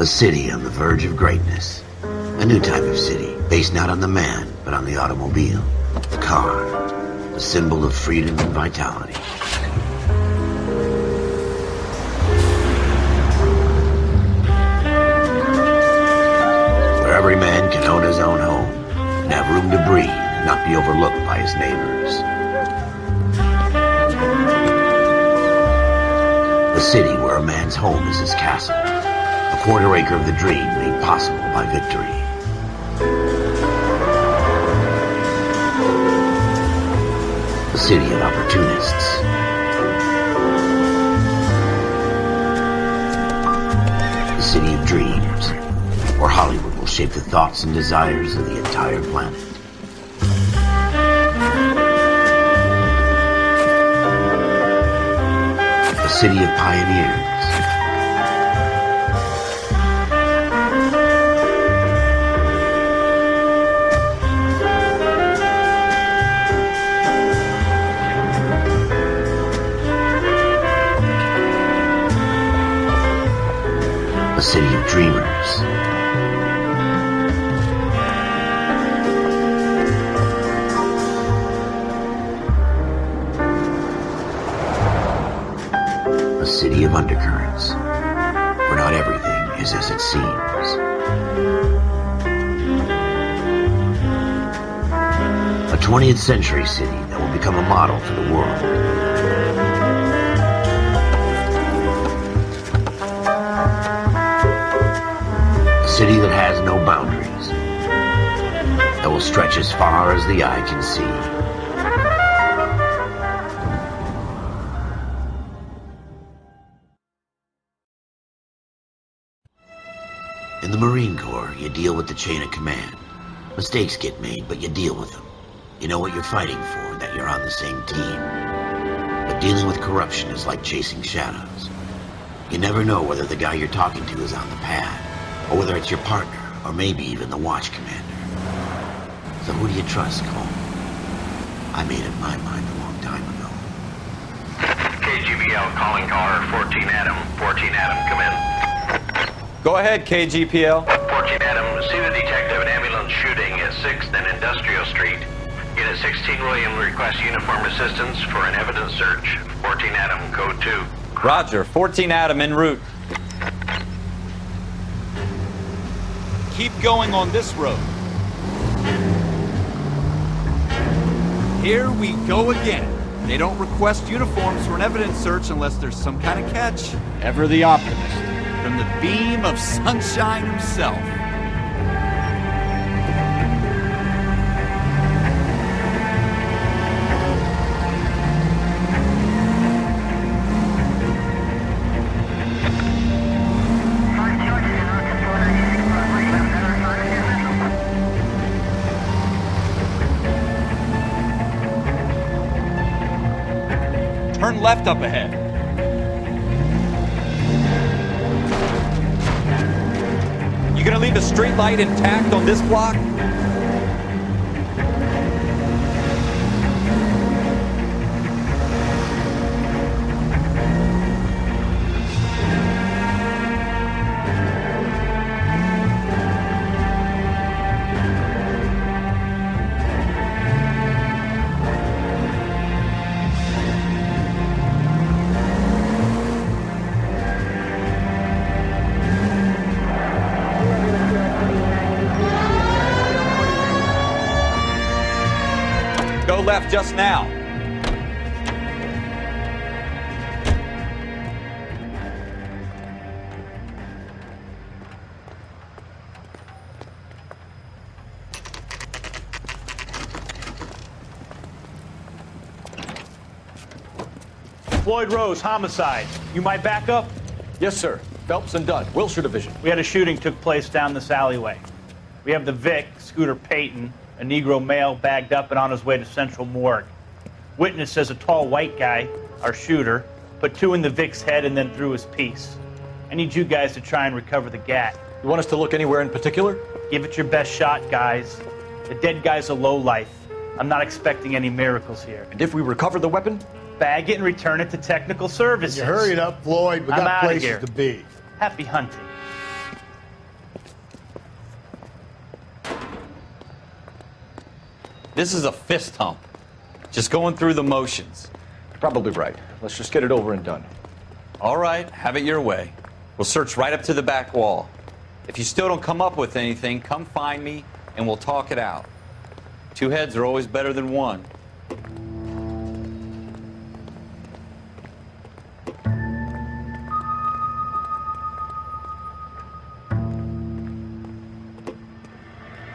A city on the verge of greatness. A new type of city, based not on the man, but on the automobile. The car. The symbol of freedom and vitality. Where every man can own his own home, and have room to breathe, and not be overlooked by his neighbors. A city where a man's home is his castle. A quarter acre of the dream made possible by victory. A city of opportunists. A city of dreams, where Hollywood will shape the thoughts and desires of the entire planet. A city of pioneers. A city of dreamers. A city of undercurrents, where not everything is as it seems. A 20th century city that will become a model for the world. A city that has no boundaries, that will stretch as far as the eye can see. In the Marine Corps, you deal with the chain of command. Mistakes get made, but you deal with them. You know what you're fighting for, that you're on the same team. But dealing with corruption is like chasing shadows. You never know whether the guy you're talking to is on the pad, or whether it's your partner, or maybe even the watch commander. So who do you trust, Cole? I made up my mind a long time ago. KGPL calling caller 14 Adam. 14 Adam, come in. Go ahead, KGPL. 14 Adam, see the detective an ambulance shooting at 6th and Industrial Street. Unit 16 William requests uniform assistance for an evidence search. 14 Adam, code 2. Roger, 14 Adam en route. Keep going on this road. Here we go again. They don't request uniforms for an evidence search unless there's some kind of catch. Ever the optimist. From the beam of sunshine himself. Turn left up ahead. You gonna leave the street light intact on this block? Go left just now. Floyd Rose, homicide. You might back up? Yes, sir. Phelps and Dunn, Wilshire Division. We had a shooting took place down this alleyway. We have the Vic, Scooter Payton, a Negro male bagged up and on his way to Central Morgue. Witness says a tall white guy, our shooter, put 2 in the Vic's head and then threw his piece. I need you guys to try and recover the gat. You want us to look anywhere in particular? Give it your best shot, guys. The dead guy's a lowlife. I'm not expecting any miracles here. And if we recover the weapon? Bag it and return it to technical services. You hurry it up, Floyd. We I'm got outta places here. to be. Happy hunting. This is a fist hump. Just going through the motions. Probably right. Let's just get it over and done. All right, have it your way. We'll search right up to the back wall. If you still don't come up with anything, come find me and we'll talk it out. Two heads are always better than one.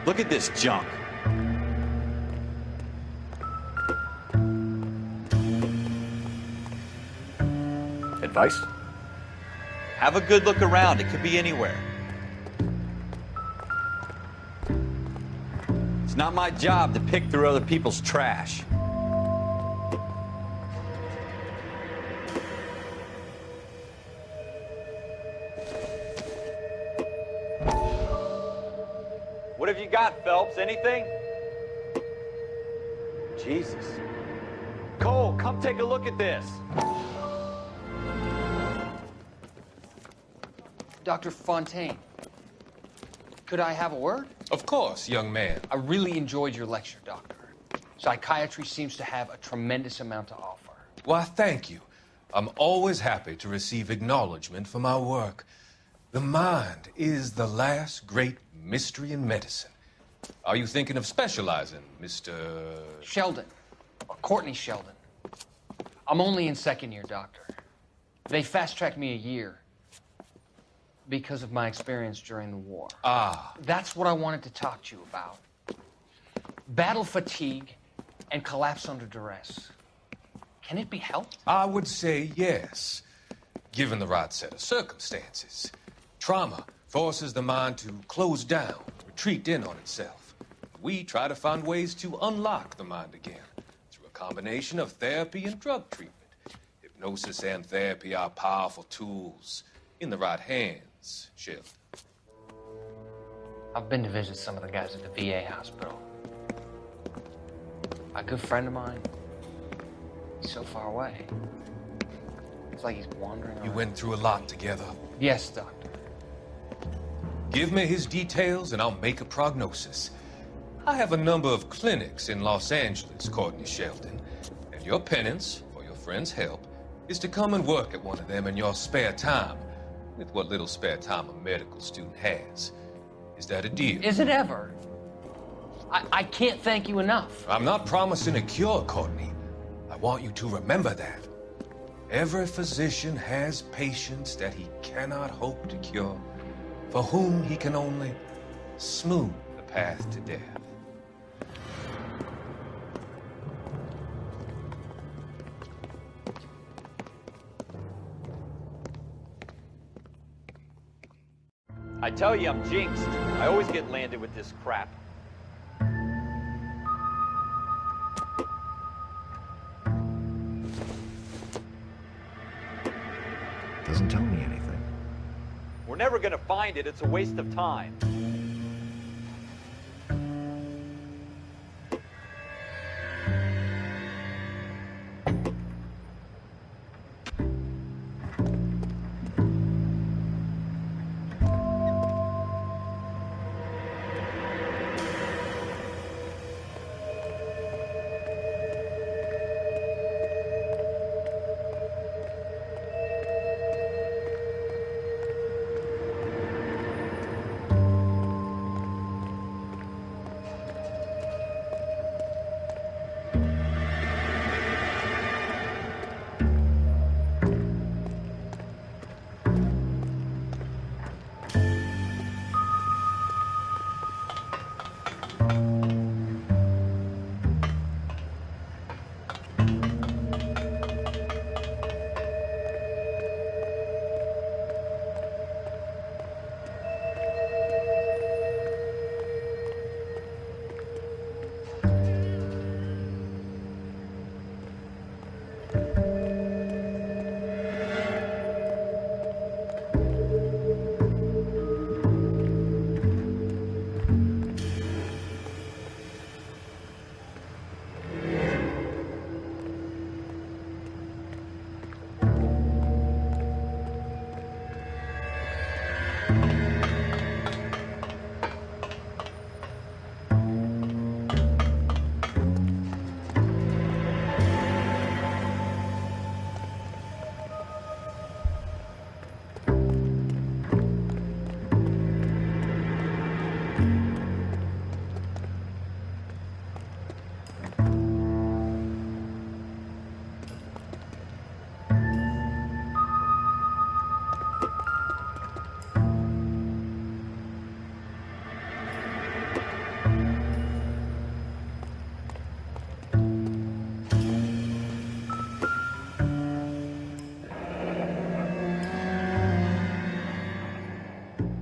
Look at this junk. Advice? Have a good look around. It could be anywhere. It's not my job to pick through other people's trash. What have you got, Phelps? Anything? Jesus. Cole, come take a look at this. Dr. Fontaine, could I have a word? Of course, young man. I really enjoyed your lecture, Doctor. Psychiatry seems to have a tremendous amount to offer. Why, thank you. I'm always happy to receive acknowledgement for my work. The mind is the last great mystery in medicine. Are you thinking of specializing, Mr. Sheldon, or Courtney Sheldon. I'm only in second year, Doctor. They fast-tracked me a year because of my experience during the war. Ah. That's what I wanted to talk to you about. Battle fatigue and collapse under duress. Can it be helped? I would say yes, given the right set of circumstances. Trauma forces the mind to close down, retreat in on itself. We try to find ways to unlock the mind again through a combination of therapy and drug treatment. Hypnosis and therapy are powerful tools in the right hands, Sheldon. I've been to visit some of the guys at the VA hospital. A good friend of mine, he's so far away. It's like he's wandering around. You went through a lot together. Yes, Doctor. Give me his details and I'll make a prognosis. I have a number of clinics in Los Angeles, Courtney Sheldon, and your penance, for your friend's help, is to come and work at one of them in your spare time, with what little spare time a medical student has. Is that a deal? Is it ever? I can't thank you enough. I'm not promising a cure, Courtney. I want you to remember that. Every physician has patients that he cannot hope to cure, for whom he can only smooth the path to death. I tell you, I'm jinxed. I always get landed with this crap. Doesn't tell me anything. We're never gonna find it. It's a waste of time.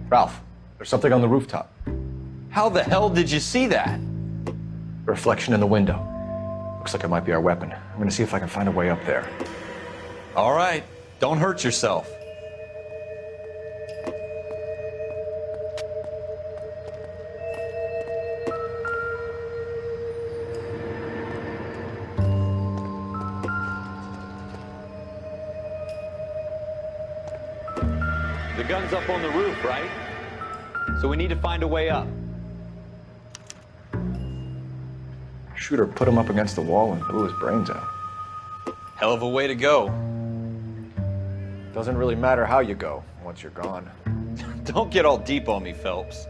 Ralph, there's something on the rooftop. How the hell did you see that? A reflection in the window. Looks like it might be our weapon. I'm gonna see if I can find a way up there. All right, don't hurt yourself. The gun's up on the roof, right? So we need to find a way up. Shooter put him up against the wall and blew his brains out. Hell of a way to go. Doesn't really matter how you go once you're gone. Don't get all deep on me, Phelps.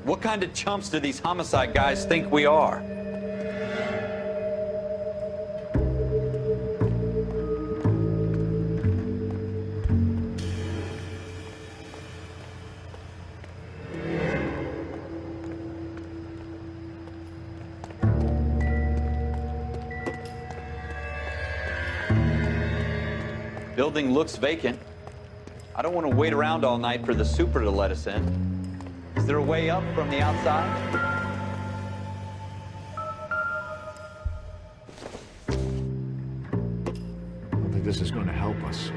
What kind of chumps do these homicide guys think we are? Building looks vacant. I don't want to wait around all night for the super to let us in. Is there a way up from the outside? I don't think this is going to help us.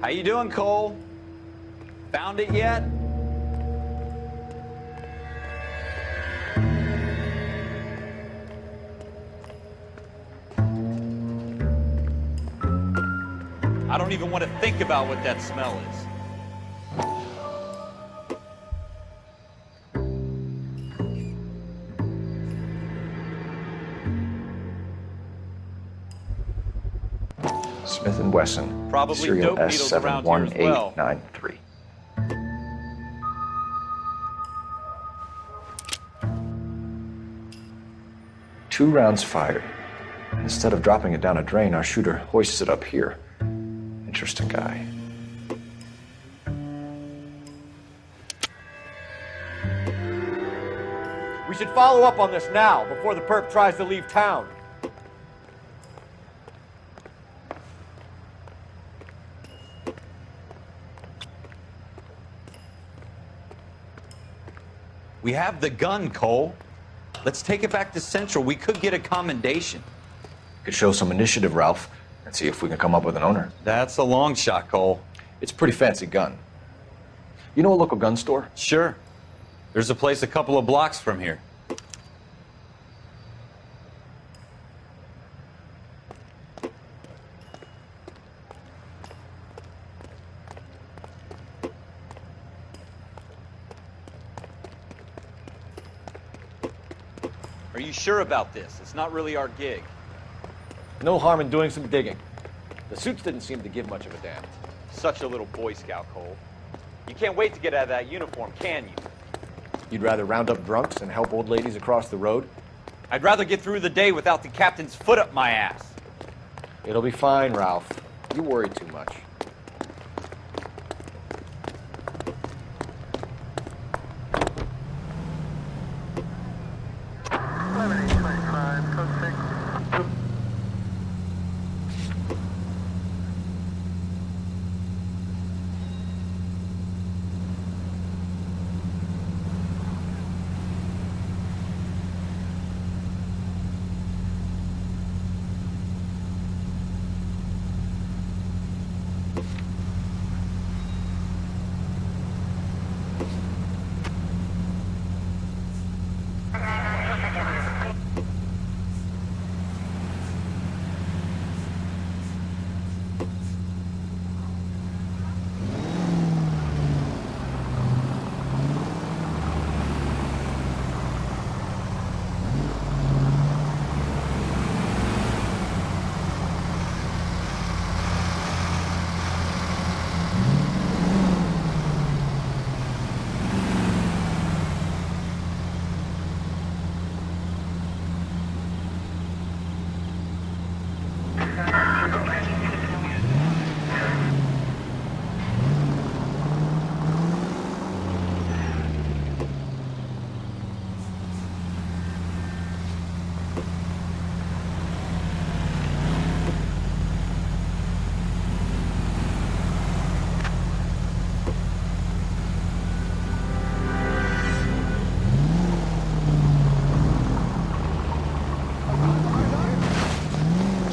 How you doing, Cole? Found it yet? I don't even want to think about what that smell is. Smith & Wesson. Probably serial dope needles around here as well. S71893. Two rounds fired. Instead of dropping it down a drain, our shooter hoists it up here. Interesting guy. We should follow up on this now, before the perp tries to leave town. We have the gun, Cole. Let's take it back to Central. We could get a commendation. Could show some initiative, Ralph, and see if we can come up with an owner. That's a long shot, Cole. It's a pretty fancy gun. You know a local gun store? Sure. There's a place a couple of blocks from here. Are you sure about this? It's not really our gig. No harm in doing some digging. The suits didn't seem to give much of a damn. Such a little Boy Scout, Cole. You can't wait to get out of that uniform, can you? You'd rather round up drunks and help old ladies across the road? I'd rather get through the day without the captain's foot up my ass. It'll be fine, Ralph. You worry too much.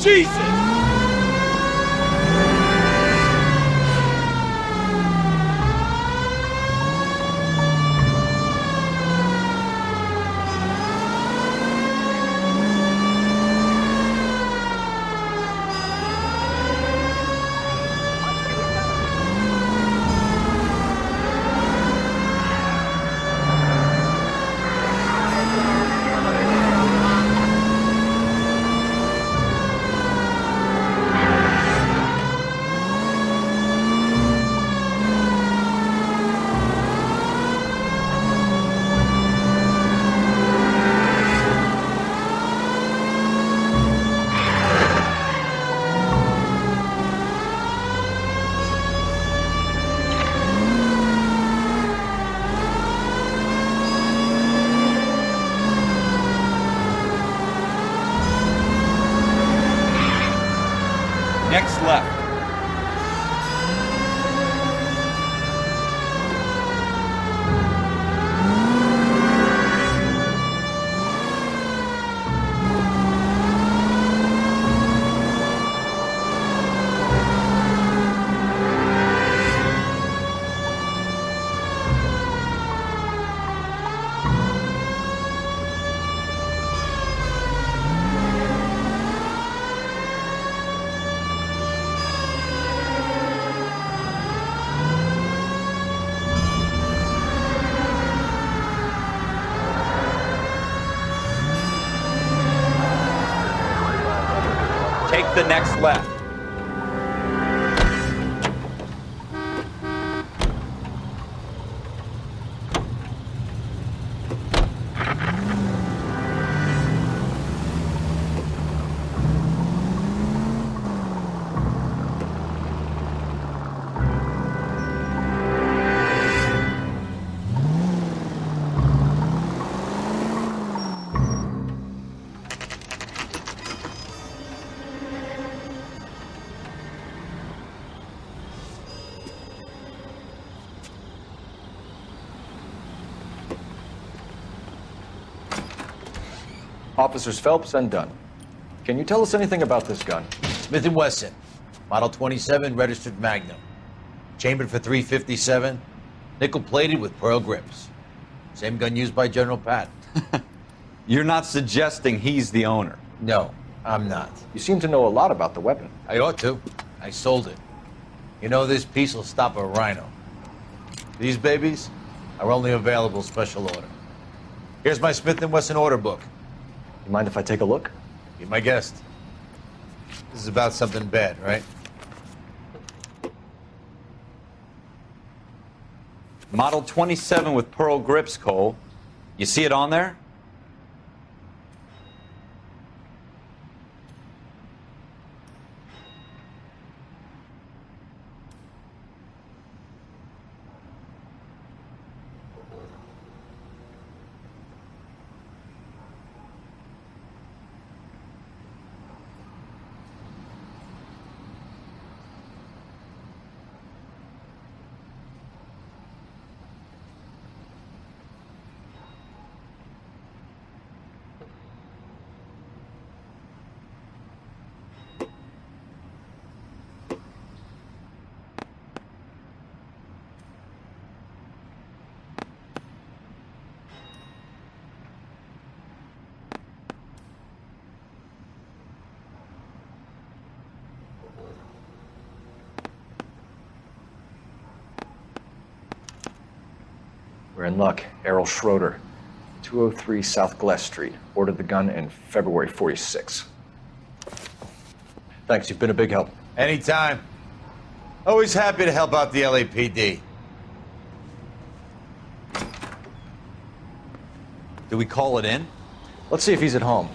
Jesus! Next left. Take the next left. Officers Phelps and Dunn. Can you tell us anything about this gun? Smith & Wesson, Model 27, registered Magnum. Chambered for .357, nickel-plated with pearl grips. Same gun used by General Patton. You're not suggesting he's the owner. No, I'm not. You seem to know a lot about the weapon. I ought to. I sold it. You know, this piece will stop a rhino. These babies are only available special order. Here's my Smith & Wesson order book. You mind if I take a look? Be my guest. This is about something bad, right? Model 27 with pearl grips, Cole. You see it on there? We're in luck. Errol Schroeder, 203 South Glass Street. Ordered the gun in February 46. Thanks, you've been a big help. Anytime. Always happy to help out the LAPD. Do we call it in? Let's see if he's at home.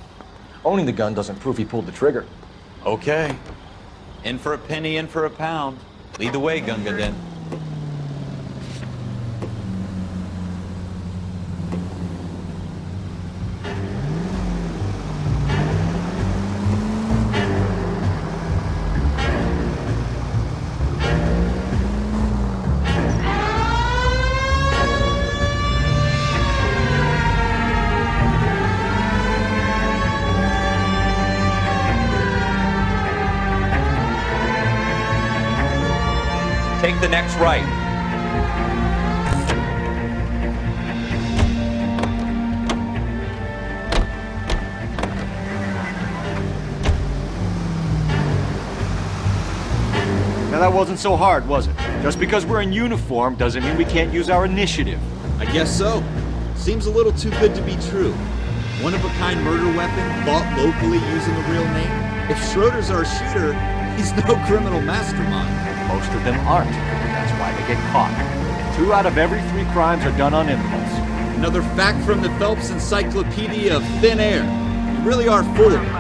Owning the gun doesn't prove he pulled the trigger. Okay. In for a penny, in for a pound. Lead the way, Gunga Din. Take the next right. Now that wasn't so hard, was it? Just because we're in uniform doesn't mean we can't use our initiative. I guess so. Seems a little too good to be true. One-of-a-kind murder weapon bought locally using a real name? If Schroeder's our shooter, he's no criminal mastermind. Most of them aren't. That's why they get caught. And 2 out of every 3 crimes are done on impulse. Another fact from the Phelps Encyclopedia of Thin Air. You really are full of it.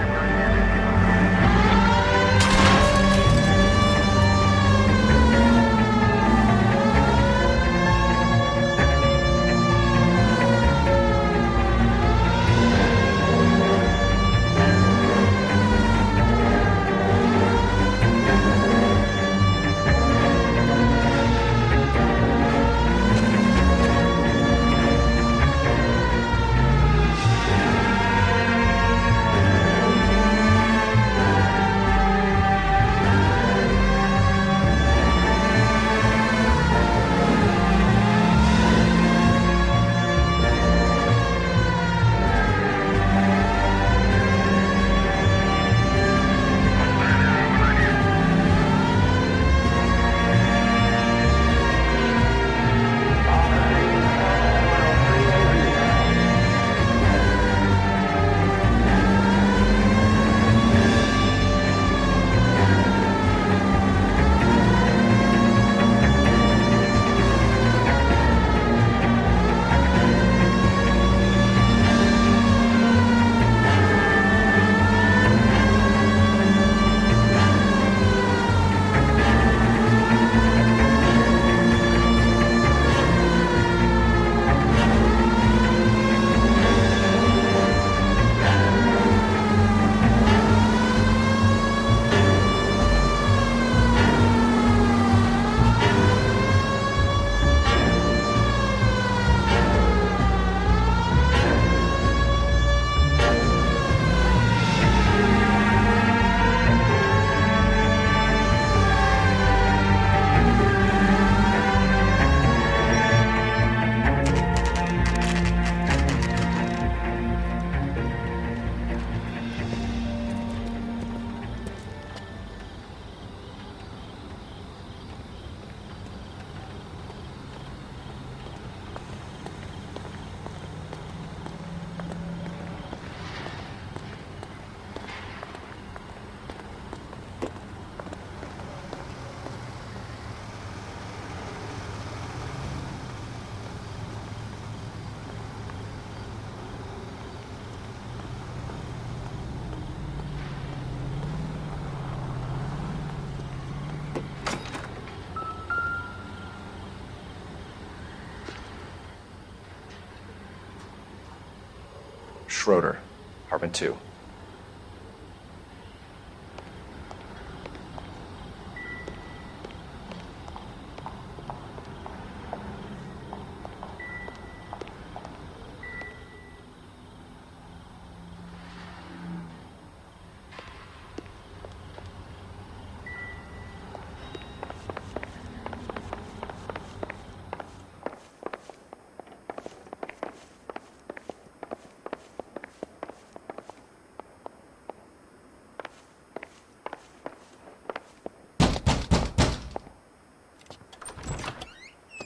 Schroeder, apartment 2.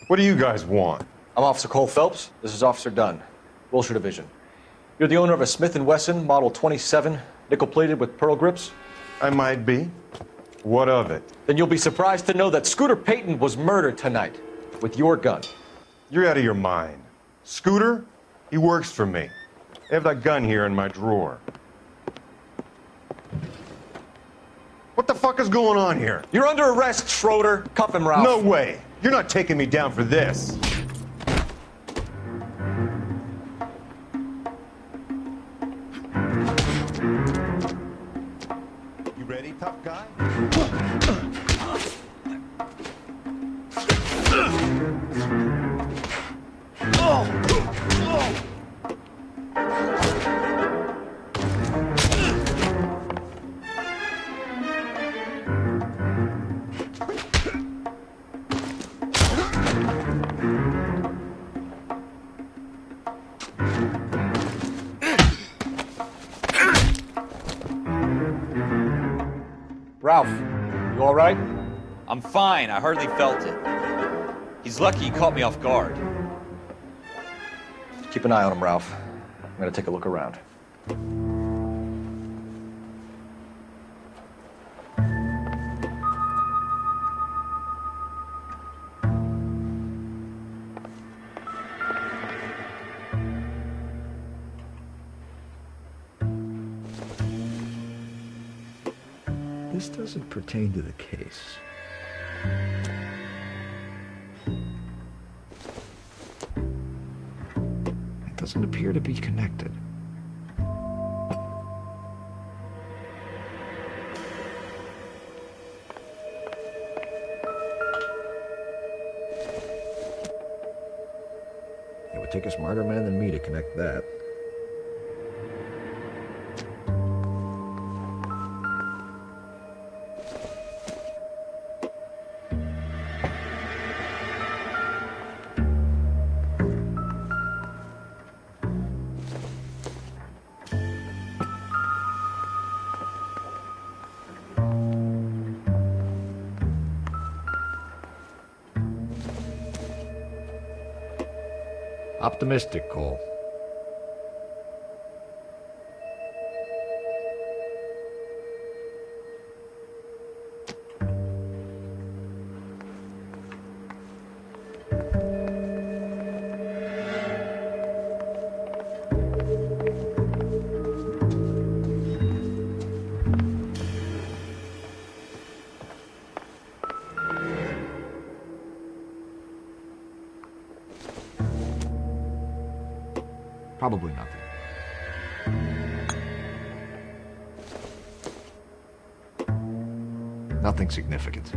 What do you guys want? I'm Officer Cole Phelps. This is Officer Dunn, Wilshire Division. You're the owner of a Smith & Wesson Model 27, nickel-plated with pearl grips? I might be. What of it? Then you'll be surprised to know that Scooter Payton was murdered tonight with your gun. You're out of your mind. Scooter? He works for me. I have that gun here in my drawer. What the fuck is going on here? You're under arrest, Schroeder. Cuff him, Ralph. No way. You're not taking me down for this. You ready, tough guy? Ralph, you all right? I'm fine. I hardly felt it. He's lucky he caught me off guard. Keep an eye on him, Ralph. I'm gonna take a look around. This doesn't pertain to the case. It doesn't appear to be connected. It would take a smarter man than me to connect that. Optimistic, Cole. Probably nothing. Nothing significant.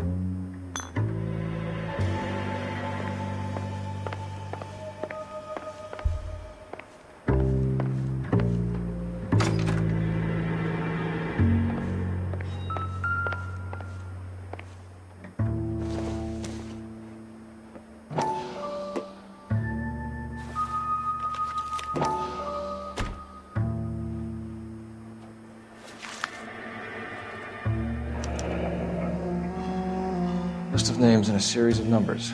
List of names and a series of numbers.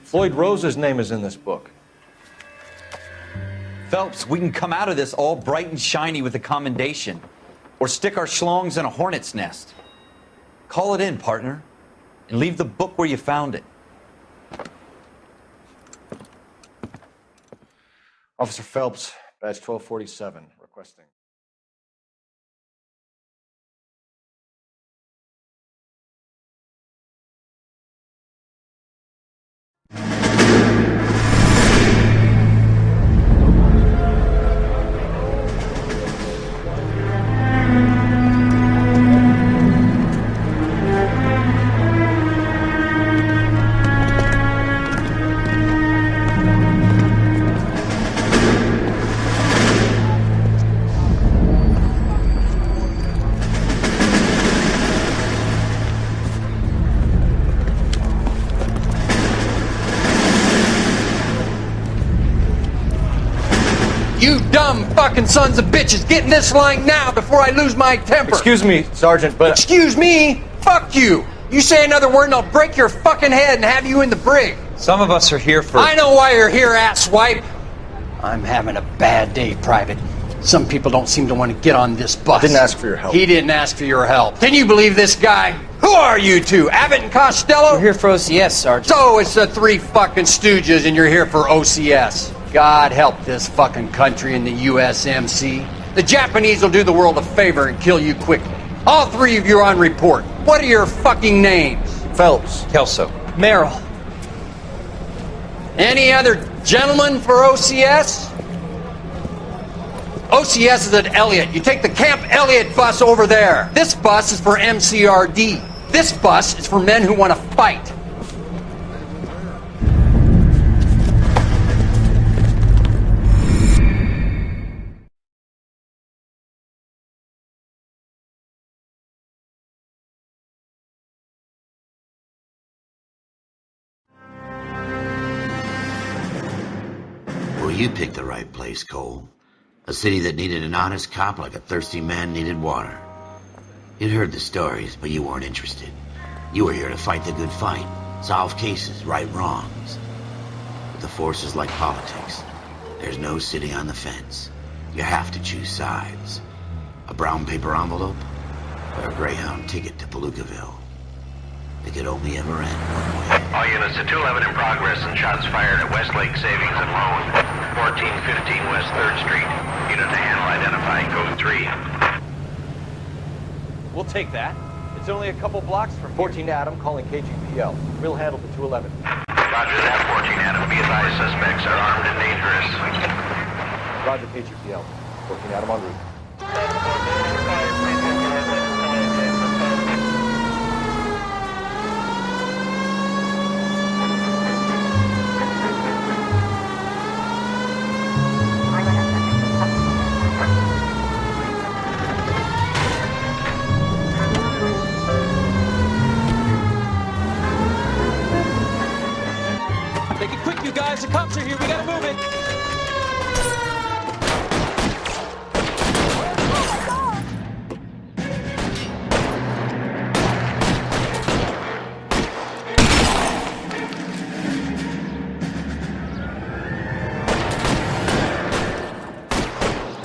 Floyd Rose's name is in this book. Phelps, we can come out of this all bright and shiny with a commendation, or stick our schlongs in a hornet's nest. Call it in, partner, and leave the book where you found it. Officer Phelps, badge 1247, requesting. fucking sons of bitches! Get in this line now before I lose my temper! Excuse me, Sergeant, but... Excuse me? Fuck you! You say another word and I'll break your fucking head and have you in the brig! Some of us are here for... I know why you're here, asswipe! I'm having a bad day, Private. Some people don't seem to want to get on this bus. I didn't ask for your help. He didn't ask for your help. Can you believe this guy? Who are you two? Abbott and Costello? We're here for OCS, Sergeant. So it's the three fucking stooges and you're here for OCS. God help this fucking country and the USMC. The Japanese will do the world a favor and kill you quickly. All three of you are on report. What are your fucking names? Phelps. Kelso. Merrill. Any other gentlemen for OCS? OCS is at Elliott. You take the Camp Elliott bus over there. This bus is for MCRD. This bus is for men who want to fight. Well, you picked the right place, Cole. A city that needed an honest cop like a thirsty man needed water. You'd heard the stories, but you weren't interested. You were here to fight the good fight, solve cases, right wrongs. But the force is like politics. There's no sitting on the fence. You have to choose sides. A brown paper envelope, or a Greyhound ticket to Palookaville. It could only ever end one way. All units to 211 in progress and shots fired at Westlake Savings and Loan, 1415 West 3rd Street. Unit to handle identify code 3. We'll take that. It's only a couple blocks from 14 Adam calling KGPL. We'll handle the 211. Roger that, 14 Adam. Be advised, suspects are armed and dangerous. Roger KGPL. 14 Adam en route. Make it quick, you guys. The cops are here. We gotta move it.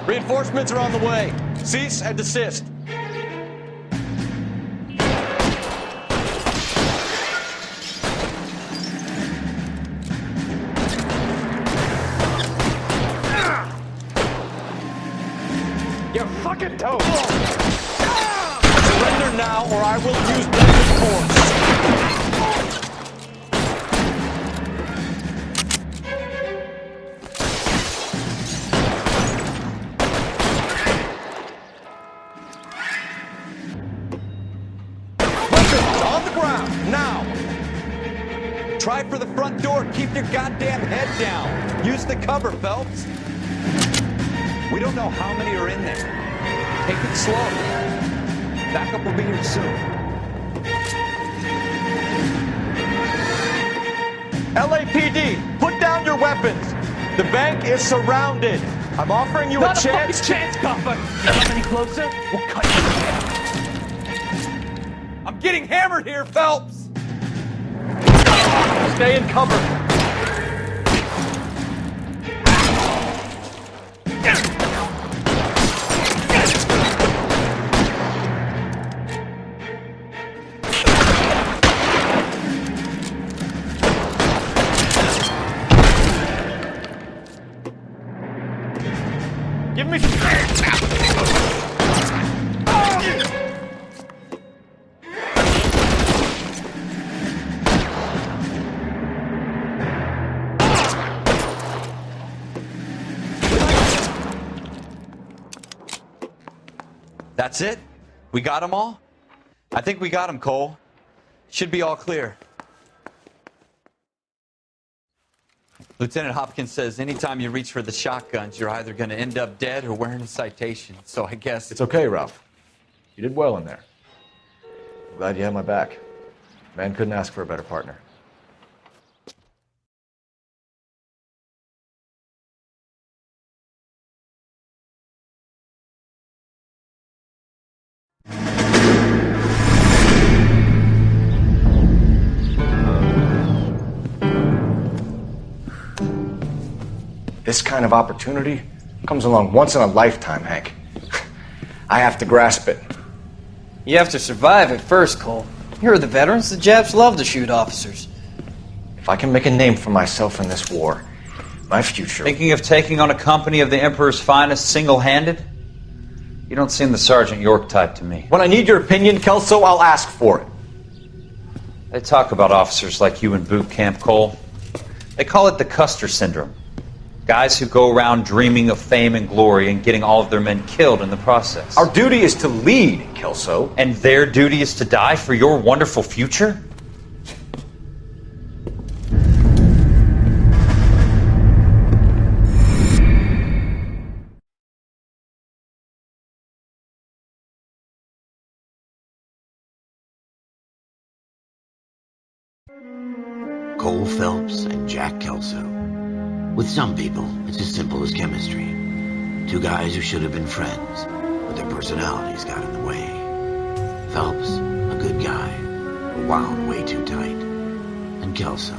Reinforcements are on the way. Cease and desist. You're fucking toast! Surrender now, or I will use deadly force. Weapons on the ground, now! Try for the front door. Keep your goddamn head down. Use the cover, Phelps. We don't know how many are in there. Take it slow. Backup will be here soon. LAPD, put down your weapons. The bank is surrounded. I'm offering you a chance. Not a fucking chance, copper. You come any closer, we'll cut you down. I'm getting hammered here, Phelps. Stay in cover. Give me some. That's it? We got them all? I think we got them, Cole. Should be all clear. Lieutenant Hopkins says anytime you reach for the shotguns, you're either going to end up dead or wearing a citation. So I guess... It's okay, Ralph. You did well in there. I'm glad you had my back. Man couldn't ask for a better partner. This kind of opportunity comes along once in a lifetime, Hank. I have to grasp it. You have to survive it first, Cole. Here are the veterans. The Japs love to shoot officers. If I can make a name for myself in this war, my future... Thinking of taking on a company of the Emperor's finest single-handed? You don't seem the Sergeant York type to me. When I need your opinion, Kelso, I'll ask for it. They talk about officers like you in boot camp, Cole. They call it the Custer syndrome. Guys who go around dreaming of fame and glory and getting all of their men killed in the process. Our duty is to lead, Kelso. And their duty is to die for your wonderful future? Cole Phelps and Jack Kelso. With some people, it's as simple as chemistry. Two guys who should have been friends, but their personalities got in the way. Phelps, a good guy, but wound way too tight. And Kelso,